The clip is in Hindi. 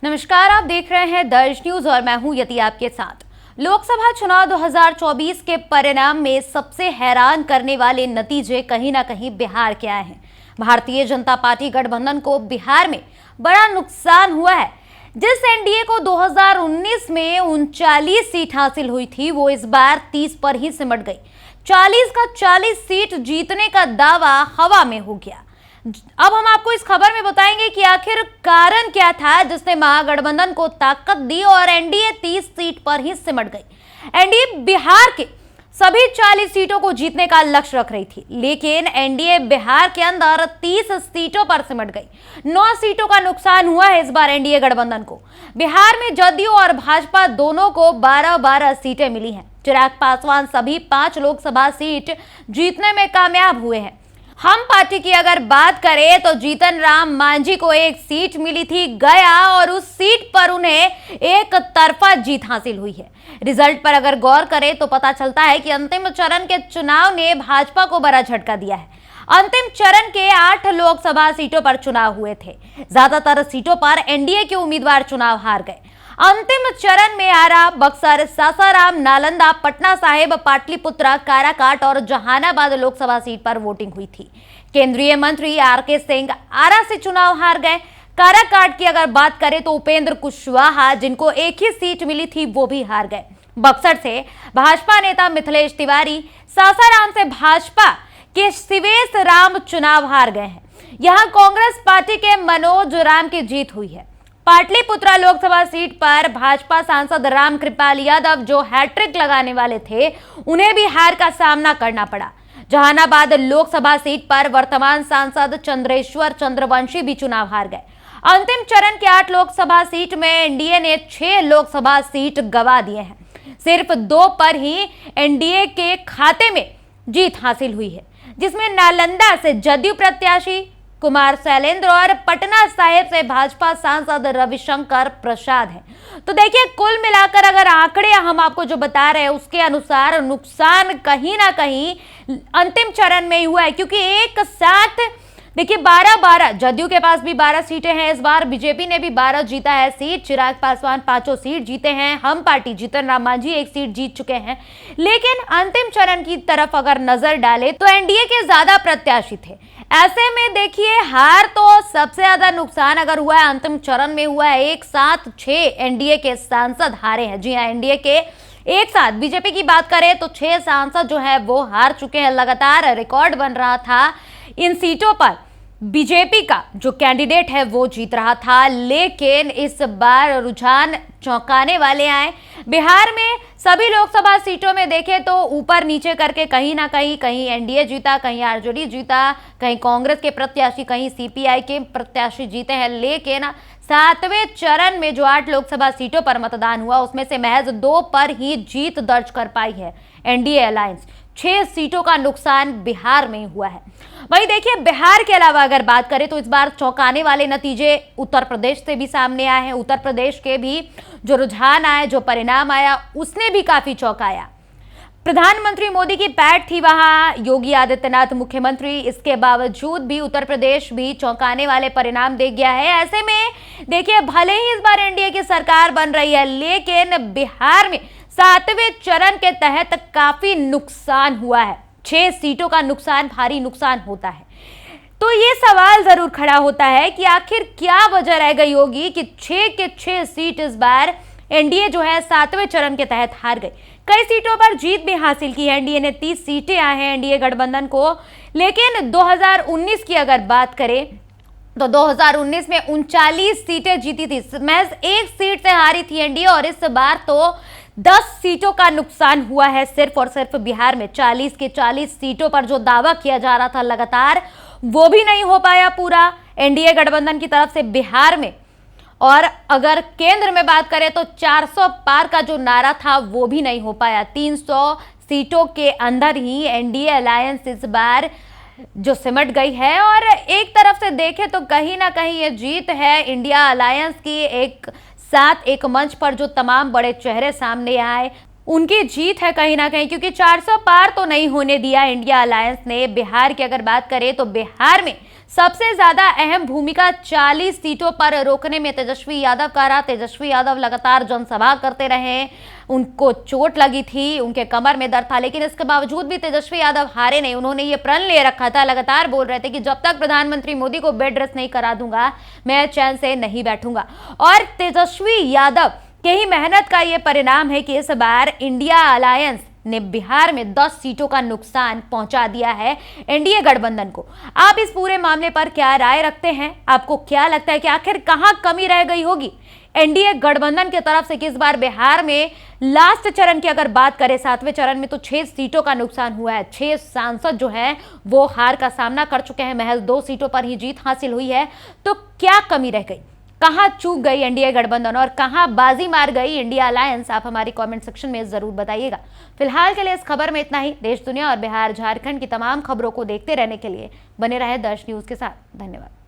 नमस्कार, आप देख रहे हैं दर्ज न्यूज और मैं हूं यति आपके साथ। लोकसभा चुनाव 2024 के परिणाम में सबसे हैरान करने वाले नतीजे कहीं ना कहीं बिहार के आए हैं। भारतीय जनता पार्टी गठबंधन को बिहार में बड़ा नुकसान हुआ है। जिस एनडीए को 2019 में 39 सीट हासिल हुई थी, वो इस बार 30 पर ही सिमट गई। 40 का 40 सीट जीतने का दावा हवा में हो गया। अब हम आपको इस खबर में बताएंगे कि आखिर कारण क्या था जिसने महागठबंधन को ताकत दी और एनडीए 30 सीट पर ही सिमट गई। एनडीए बिहार के सभी 40 सीटों को जीतने का लक्ष्य रख रही थी, लेकिन एनडीए बिहार के अंदर 30 सीटों पर सिमट गई। 9 सीटों का नुकसान हुआ है इस बार एनडीए गठबंधन को। बिहार में जदयू और भाजपा दोनों को 12-12 सीटें मिली हैं। चिराग पासवान सभी 5 लोकसभा सीट जीतने में कामयाब हुए हैं। हम पार्टी की अगर बात करें तो जीतन राम मांझी को 1 सीट मिली थी गया और उस सीट पर उन्हें एक तरफा जीत हासिल हुई है। रिजल्ट पर अगर गौर करें तो पता चलता है कि अंतिम चरण के चुनाव ने भाजपा को बड़ा झटका दिया है। अंतिम चरण के 8 लोकसभा सीटों पर चुनाव हुए थे। ज्यादातर सीटों पर एनडीए के उम्मीदवार चुनाव हार गए। अंतिम चरण में आरा, बक्सर, सासाराम, नालंदा, पटना साहिब, पाटलिपुत्रा, काराकाट और जहानाबाद लोकसभा सीट पर वोटिंग हुई थी। केंद्रीय मंत्री आरके सिंह आरा से चुनाव हार गए। काराकाट की अगर बात करें तो उपेंद्र कुशवाहा, जिनको एक ही सीट मिली थी, वो भी हार गए। बक्सर से भाजपा नेता मिथिलेश तिवारी, सासाराम से भाजपा के शिवेश राम चुनाव हार गए हैं। यहां कांग्रेस पार्टी के मनोज राम की जीत हुई है। पाटलिपुत्रा लोकसभा सीट पर भाजपा सांसद रामकृपाल यादव, जो हैट्रिक लगाने वाले थे, उन्हें भी हार का सामना करना पड़ा। जहानाबाद लोकसभा सीट पर वर्तमान सांसद चंद्रेश्वर चंद्रवंशी भी चुनाव हार गए। अंतिम चरण के 8 लोकसभा सीट में एनडीए ने 6 लोकसभा सीट गंवा दिए हैं। सिर्फ 2 पर ही एनडीए के खाते में जीत हासिल हुई है, जिसमें नालंदा से जदयू प्रत्याशी कुमार शैलेंद्र और पटना साहिब से भाजपा सांसद रविशंकर प्रसाद हैं। तो देखिए, कुल मिलाकर अगर आंकड़े हम आपको जो बता रहे हैं उसके अनुसार नुकसान कहीं ना कहीं अंतिम चरण में ही हुआ है, क्योंकि एक साथ देखिए 12-12 जदयू के पास भी 12 सीटें हैं। इस बार बीजेपी ने भी 12 जीता है सीट। चिराग पासवान 5 सीट जीते हैं। हम पार्टी जीतन राम मांझी 1 सीट जीत चुके हैं। लेकिन अंतिम चरण की तरफ अगर नजर डाले तो एनडीए के ज्यादा प्रत्याशी थे। ऐसे में देखिए, हार तो सबसे ज्यादा नुकसान अगर हुआ है अंतिम चरण में हुआ है। एक साथ 6 एनडीए के सांसद हारे हैं। जी हाँ, एनडीए के एक साथ बीजेपी की बात करें तो 6 सांसद जो है वो हार चुके हैं। लगातार रिकॉर्ड बन रहा था इन सीटों पर। बीजेपी का जो कैंडिडेट है वो जीत रहा था, लेकिन इस बार रुझान चौंकाने वाले आए। बिहार में सभी लोकसभा सीटों में देखें तो ऊपर नीचे करके कहीं ना कहीं एनडीए जीता, कहीं आरजेडी जीता, कहीं कांग्रेस के प्रत्याशी, कहीं सीपीआई के प्रत्याशी जीते हैं। लेकिन 7वें चरण में जो 8 लोकसभा सीटों पर मतदान हुआ उसमें से महज 2 पर ही जीत दर्ज कर पाई है एनडीए अलायंस। 6 सीटों का नुकसान बिहार में हुआ है। वहीं देखिए, बिहार के अलावा अगर बात करें तो इस बार चौंकाने वाले नतीजे उत्तर प्रदेश से भी सामने आए हैं। उत्तर प्रदेश के भी जो रुझान आए, जो परिणाम आया, उसने भी काफी चौंकाया। प्रधानमंत्री मोदी की पैठ थी वहां, योगी आदित्यनाथ मुख्यमंत्री। इसके बावजूद भी उत्तर प्रदेश भी चौंकाने वाले परिणाम दे गया है। ऐसे में देखिए, भले ही इस बार एनडीए की सरकार बन रही है, लेकिन बिहार में 7वें चरण के तहत काफी नुकसान हुआ है। 6 सीटों का नुकसान भारी नुकसान होता है। तो ये सवाल जरूर खड़ा होता है कि आखिर क्या वजह रह गई होगी कि 6 के 6 सीट इस बार एनडीए जो है 7वें चरण के तहत हार गई। कई सीटों पर जीत भी हासिल की है। एनडीए ने 30 सीटें आए हैं एनडीए गठबंधन को। लेकिन 2019 की अगर बात करें तो 2019 में 39 सीटें जीती थी। महज 1 सीट से हारी थी एनडीए और इस बार तो 10 सीटों का नुकसान हुआ है सिर्फ और सिर्फ बिहार में। 40 के 40 सीटों पर जो दावा किया जा रहा था लगातार, वो भी नहीं हो पाया पूरा एनडीए गठबंधन की तरफ से बिहार में। और अगर केंद्र में बात करें तो 400 पार का जो नारा था वो भी नहीं हो पाया। 300 सीटों के अंदर ही एनडीए अलायंस इस बार जो सिमट गई है। और एक तरफ से देखें तो कहीं ना कहीं ये जीत है इंडिया अलायंस की। एक साथ एक मंच पर जो तमाम बड़े चेहरे सामने आए, उनकी जीत है कहीं ना कहीं, क्योंकि 400 पार तो नहीं होने दिया इंडिया अलायंस ने। बिहार की अगर बात करें तो बिहार में सबसे ज्यादा अहम भूमिका 40 सीटों पर रोकने में तेजस्वी यादव का रहा। तेजस्वी यादव लगातार जनसभा करते रहे, उनको चोट लगी थी, उनके कमर में दर्द था, लेकिन इसके बावजूद भी तेजस्वी यादव हारे नहीं। उन्होंने ये प्रण ले रखा था, लगातार बोल रहे थे कि जब तक प्रधानमंत्री मोदी को बेड रेस्ट नहीं करा दूंगा मैं चैन से नहीं बैठूंगा। और तेजस्वी यादव के ही मेहनत का ये परिणाम है कि इस बार इंडिया अलायंस ने बिहार में 10 सीटों का नुकसान पहुंचा दिया है एनडीए गठबंधन को। आप इस पूरे मामले पर क्या राय रखते हैं? आपको क्या लगता है कि आखिर कहां कमी रह गई होगी एनडीए गठबंधन की तरफ से कि इस बार बिहार में लास्ट चरण की अगर बात करें, 7वें चरण में तो 6 सीटों का नुकसान हुआ है। 6 सांसद जो हैं वो हार का सामना कर चुके हैं, महज 2 सीटों पर ही जीत हासिल हुई है। तो क्या कमी रह गई, कहां चूक गई एनडीए गठबंधन और कहां बाजी मार गई इंडिया अलायंस? आप हमारी कमेंट सेक्शन में जरूर बताइएगा। फिलहाल के लिए इस खबर में इतना ही। देश दुनिया और बिहार झारखंड की तमाम खबरों को देखते रहने के लिए बने रहे दर्श न्यूज के साथ। धन्यवाद।